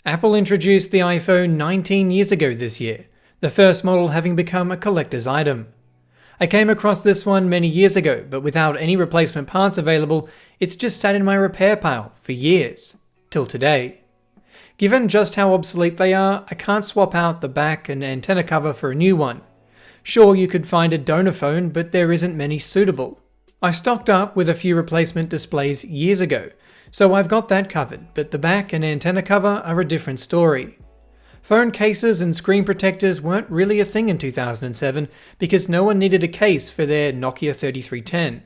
Apple introduced the iPhone 19 years ago this year, the first model having become a collector's item. I came across this one many years ago, but without any replacement parts available, it's just sat in my repair pile for years, till today. Given just how obsolete they are, I can't swap out the back and antenna cover for a new one. Sure, you could find a donor phone, but there isn't many suitable. I stocked up with a few replacement displays years ago, so I've got that covered, but the back and antenna cover are a different story. Phone cases and screen protectors weren't really a thing in 2007 because no one needed a case for their Nokia 3310.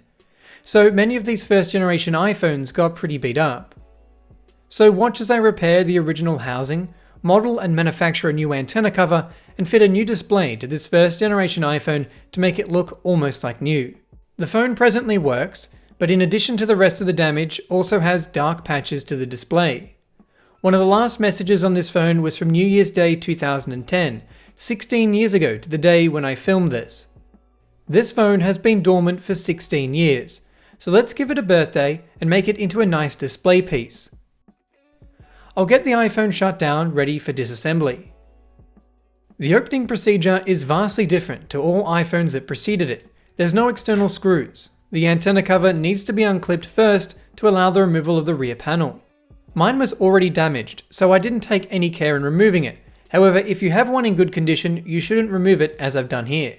So many of these first generation iPhones got pretty beat up. So watch as I repair the original housing, model and manufacture a new antenna cover, and fit a new display to this first generation iPhone to make it look almost like new. The phone presently works, but in addition to the rest of the damage, also has dark patches to the display. One of the last messages on this phone was from New Year's Day 2010, 16 years ago to the day when I filmed this. This phone has been dormant for 16 years, so let's give it a birthday and make it into a nice display piece. I'll get the iPhone shut down ready for disassembly. The opening procedure is vastly different to all iPhones that preceded it. There's no external screws. The antenna cover needs to be unclipped first to allow the removal of the rear panel. Mine was already damaged, so I didn't take any care in removing it. However, if you have one in good condition, you shouldn't remove it as I've done here.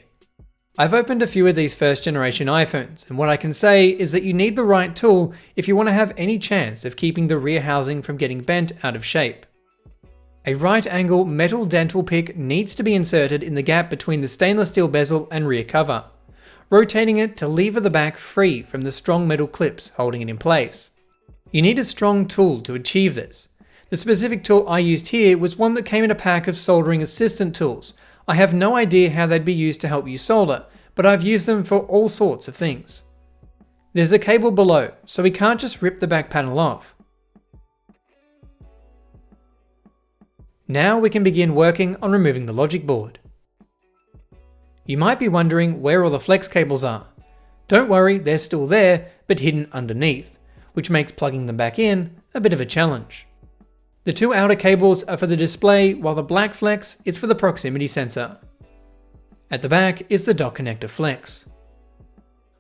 I've opened a few of these first generation iPhones, and what I can say is that you need the right tool if you want to have any chance of keeping the rear housing from getting bent out of shape. A right angle metal dental pick needs to be inserted in the gap between the stainless steel bezel and rear cover, rotating it to lever the back free from the strong metal clips holding it in place. You need a strong tool to achieve this. The specific tool I used here was one that came in a pack of soldering assistant tools. I have no idea how they'd be used to help you solder, but I've used them for all sorts of things. There's a cable below, so we can't just rip the back panel off. Now we can begin working on removing the logic board. You might be wondering where all the flex cables are. Don't worry, they're still there, but hidden underneath, which makes plugging them back in a bit of a challenge. The two outer cables are for the display, while the black flex is for the proximity sensor. At the back is the dock connector flex.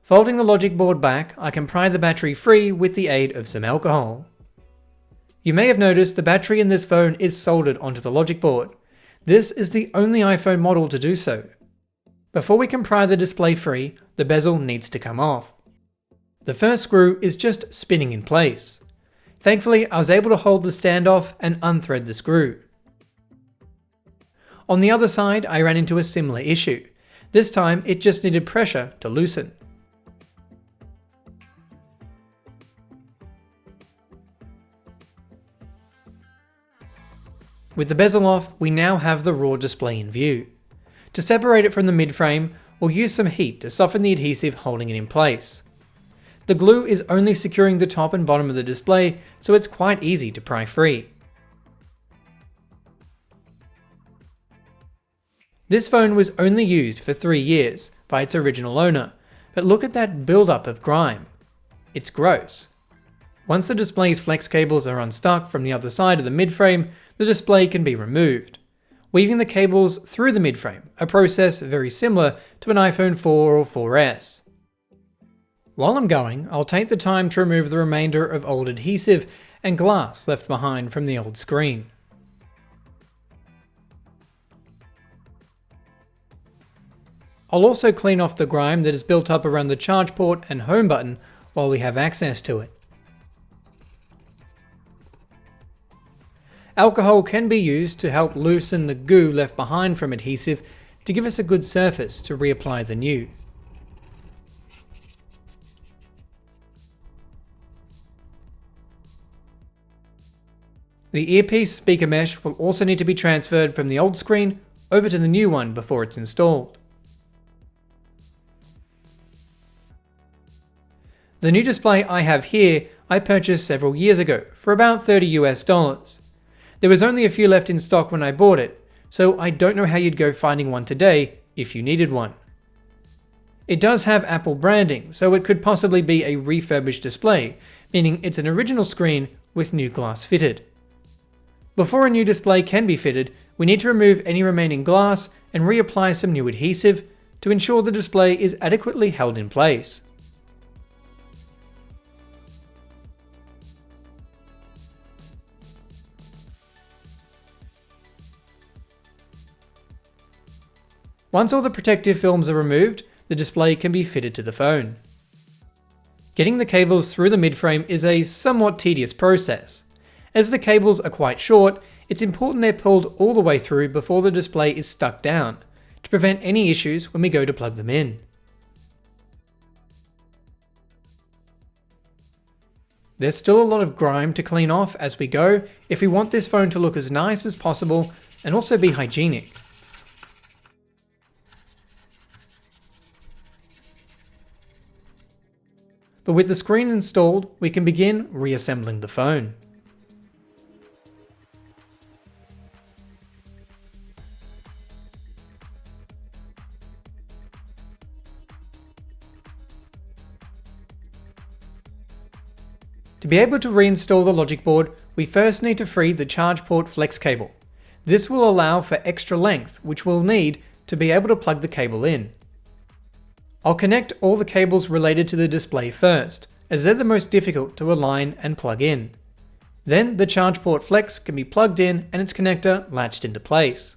Folding the logic board back, I can pry the battery free with the aid of some alcohol. You may have noticed the battery in this phone is soldered onto the logic board. This is the only iPhone model to do so. Before we can pry the display free, the bezel needs to come off. The first screw is just spinning in place. Thankfully, I was able to hold the stand off and unthread the screw. On the other side, I ran into a similar issue. This time, it just needed pressure to loosen. With the bezel off, we now have the raw display in view. To separate it from the midframe, we'll use some heat to soften the adhesive holding it in place. The glue is only securing the top and bottom of the display, so it's quite easy to pry free. This phone was only used for 3 years by its original owner, but look at that buildup of grime. It's gross. Once the display's flex cables are unstuck from the other side of the midframe, the display can be removed, weaving the cables through the midframe, a process very similar to an iPhone 4 or 4S. While I'm going, I'll take the time to remove the remainder of old adhesive and glass left behind from the old screen. I'll also clean off the grime that is built up around the charge port and home button while we have access to it. Alcohol can be used to help loosen the goo left behind from adhesive to give us a good surface to reapply the new. The earpiece speaker mesh will also need to be transferred from the old screen over to the new one before it's installed. The new display I have here I purchased several years ago for about $30 US. There was only a few left in stock when I bought it, so I don't know how you'd go finding one today if you needed one. It does have Apple branding, so it could possibly be a refurbished display, meaning it's an original screen with new glass fitted. Before a new display can be fitted, we need to remove any remaining glass and reapply some new adhesive to ensure the display is adequately held in place. Once all the protective films are removed, the display can be fitted to the phone. Getting the cables through the midframe is a somewhat tedious process. As the cables are quite short, it's important they're pulled all the way through before the display is stuck down, to prevent any issues when we go to plug them in. There's still a lot of grime to clean off as we go if we want this phone to look as nice as possible and also be hygienic. But with the screen installed, we can begin reassembling the phone. To be able to reinstall the logic board, we first need to free the charge port flex cable. This will allow for extra length, which we'll need to be able to plug the cable in. I'll connect all the cables related to the display first, as they're the most difficult to align and plug in. Then the charge port flex can be plugged in and its connector latched into place.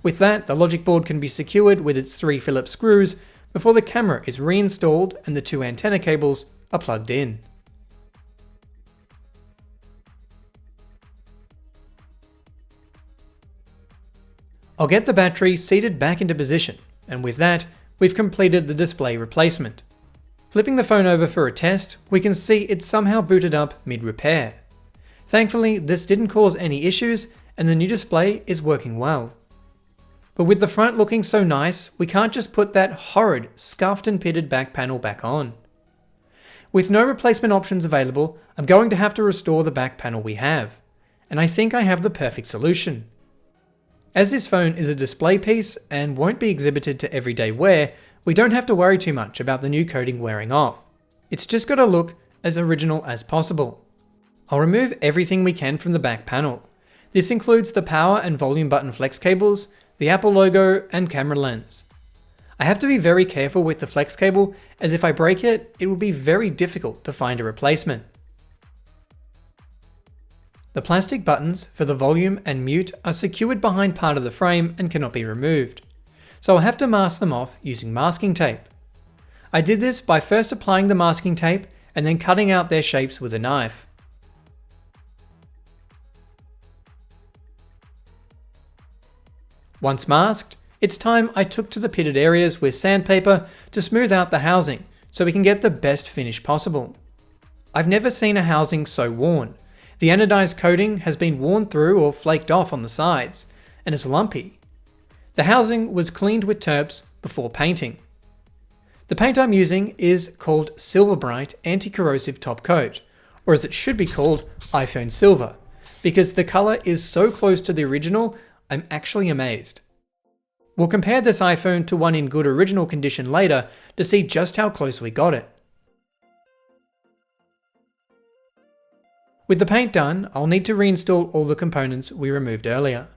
With that, the logic board can be secured with its 3 Phillips screws before the camera is reinstalled and the 2 antenna cables are plugged in. I'll get the battery seated back into position, and with that, we've completed the display replacement. Flipping the phone over for a test, we can see it's somehow booted up mid-repair. Thankfully, this didn't cause any issues and the new display is working well. But with the front looking so nice, we can't just put that horrid, scuffed and pitted back panel back on. With no replacement options available, I'm going to have to restore the back panel we have. And I think I have the perfect solution. As this phone is a display piece and won't be exhibited to everyday wear, we don't have to worry too much about the new coating wearing off. It's just got to look as original as possible. I'll remove everything we can from the back panel. This includes the power and volume button flex cables, the Apple logo, and camera lens. I have to be very careful with the flex cable, as if I break it, it will be very difficult to find a replacement. The plastic buttons for the volume and mute are secured behind part of the frame and cannot be removed, so I'll have to mask them off using masking tape. I did this by first applying the masking tape and then cutting out their shapes with a knife. Once masked, it's time I took to the pitted areas with sandpaper to smooth out the housing so we can get the best finish possible. I've never seen a housing so worn. The anodized coating has been worn through or flaked off on the sides, and is lumpy. The housing was cleaned with terps before painting. The paint I'm using is called Silver Bright Anti-Corrosive Top Coat, or as it should be called, iPhone Silver, because the color is so close to the original, I'm actually amazed. We'll compare this iPhone to one in good original condition later to see just how close we got it. With the paint done, I'll need to reinstall all the components we removed earlier,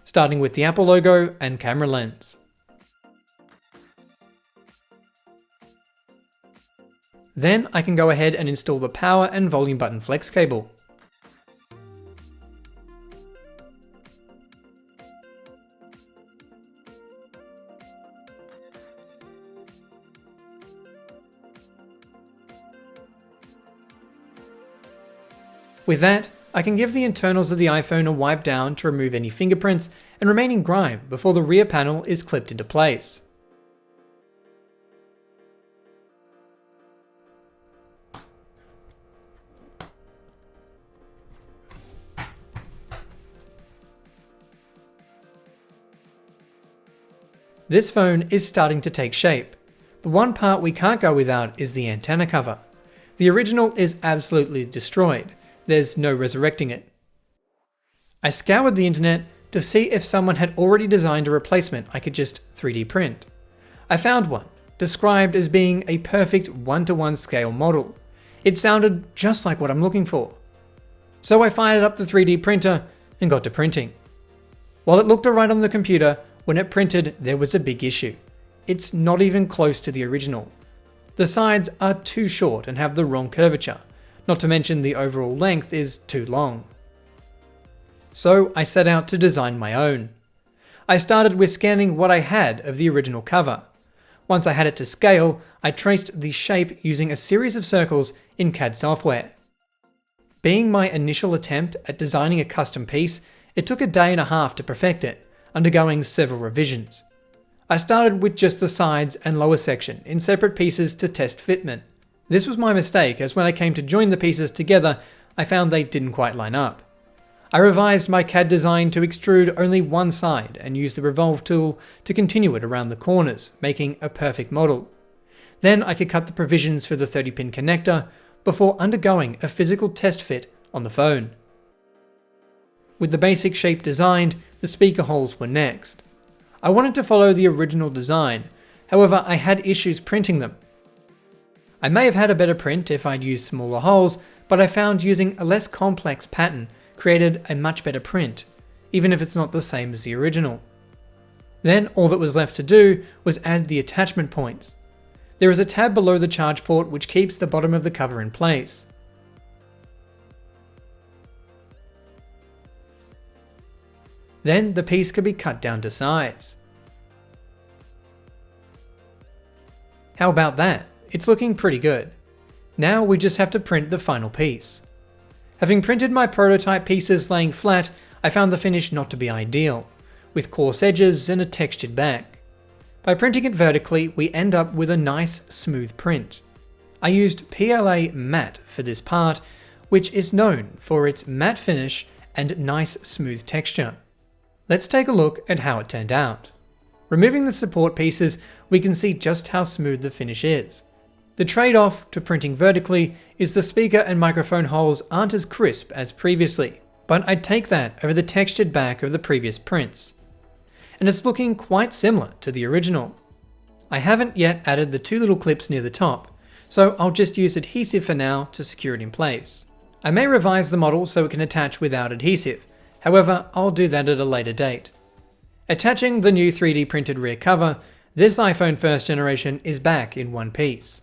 starting with the Apple logo and camera lens. Then I can go ahead and install the power and volume button flex cable. With that, I can give the internals of the iPhone a wipe down to remove any fingerprints and remaining grime before the rear panel is clipped into place. This phone is starting to take shape, but one part we can't go without is the antenna cover. The original is absolutely destroyed. There's no resurrecting it. I scoured the internet to see if someone had already designed a replacement I could just 3D print. I found one, described as being a perfect 1:1 scale model. It sounded just like what I'm looking for. So I fired up the 3D printer and got to printing. While it looked alright on the computer, when it printed there was a big issue. It's not even close to the original. The sides are too short and have the wrong curvature, not to mention the overall length is too long. So I set out to design my own. I started with scanning what I had of the original cover. Once I had it to scale, I traced the shape using a series of circles in CAD software. Being my initial attempt at designing a custom piece, it took a day and a half to perfect it, undergoing several revisions. I started with just the sides and lower section in separate pieces to test fitment. This was my mistake, as when I came to join the pieces together, I found they didn't quite line up. I revised my CAD design to extrude only one side and use the revolve tool to continue it around the corners, making a perfect model. Then I could cut the provisions for the 30-pin connector before undergoing a physical test fit on the phone. With the basic shape designed, the speaker holes were next. I wanted to follow the original design, however I had issues printing them. I may have had a better print if I'd used smaller holes, but I found using a less complex pattern created a much better print, even if it's not the same as the original. Then all that was left to do was add the attachment points. There is a tab below the charge port which keeps the bottom of the cover in place. Then the piece could be cut down to size. How about that? It's looking pretty good. Now we just have to print the final piece. Having printed my prototype pieces laying flat, I found the finish not to be ideal, with coarse edges and a textured back. By printing it vertically, we end up with a nice smooth print. I used PLA matte for this part, which is known for its matte finish and nice smooth texture. Let's take a look at how it turned out. Removing the support pieces, we can see just how smooth the finish is. The trade-off to printing vertically is the speaker and microphone holes aren't as crisp as previously, but I'd take that over the textured back of the previous prints. And it's looking quite similar to the original. I haven't yet added the two little clips near the top, so I'll just use adhesive for now to secure it in place. I may revise the model so it can attach without adhesive, however I'll do that at a later date. Attaching the new 3D printed rear cover, this iPhone first generation is back in one piece.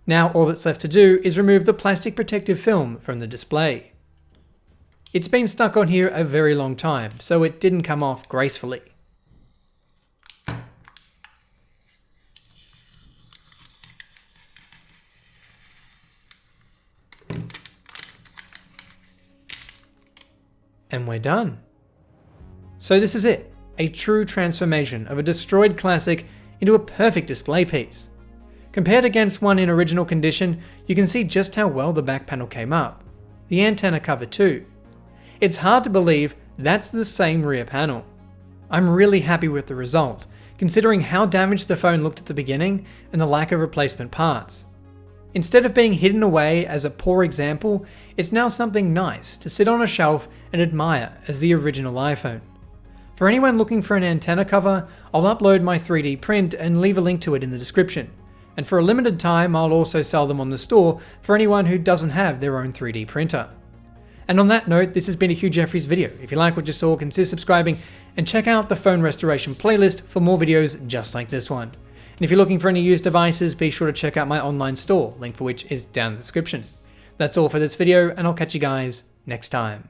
Now all that's left to do is remove the plastic protective film from the display. It's been stuck on here a very long time, so it didn't come off gracefully. And we're done. So this is it, a true transformation of a destroyed classic into a perfect display piece. Compared against one in original condition, you can see just how well the back panel came up. The antenna cover too. It's hard to believe that's the same rear panel. I'm really happy with the result, considering how damaged the phone looked at the beginning and the lack of replacement parts. Instead of being hidden away as a poor example, it's now something nice to sit on a shelf and admire as the original iPhone. For anyone looking for an antenna cover, I'll upload my 3D print and leave a link to it in the description. And for a limited time, I'll also sell them on the store for anyone who doesn't have their own 3D printer. And on that note, this has been a Hugh Jeffries video. If you like what you saw, consider subscribing and check out the phone restoration playlist for more videos just like this one. And if you're looking for any used devices, be sure to check out my online store, link for which is down in the description. That's all for this video, and I'll catch you guys next time.